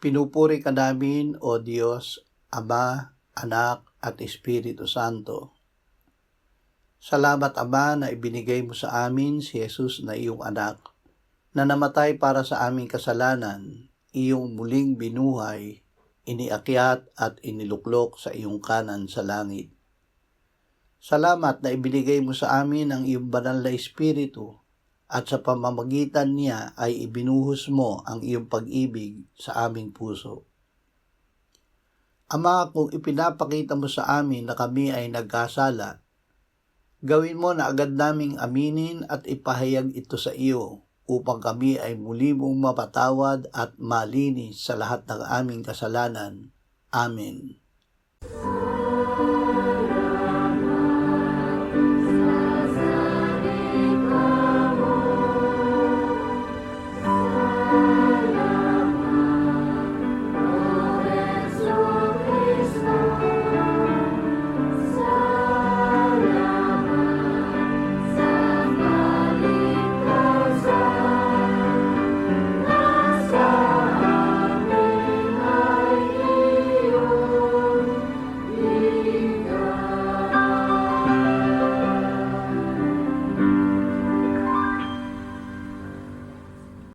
Pinupuri ka namin, O Diyos, Ama, Anak, at Espiritu Santo. Salamat, Ama, na ibinigay mo sa amin si Jesus na iyong anak, na namatay para sa aming kasalanan, iyong muling binuhay, iniakyat at iniluklok sa iyong kanan sa langit. Salamat na ibinigay mo sa amin ang iyong banal na Espiritu, at sa pamamagitan niya ay ibinuhos mo ang iyong pag-ibig sa aming puso. Ama, kung ipinapakita mo sa amin na kami ay nagkasala, gawin mo na agad naming aminin at ipahayag ito sa iyo upang kami ay muli mong mapatawad at malinis sa lahat ng aming kasalanan. Amen.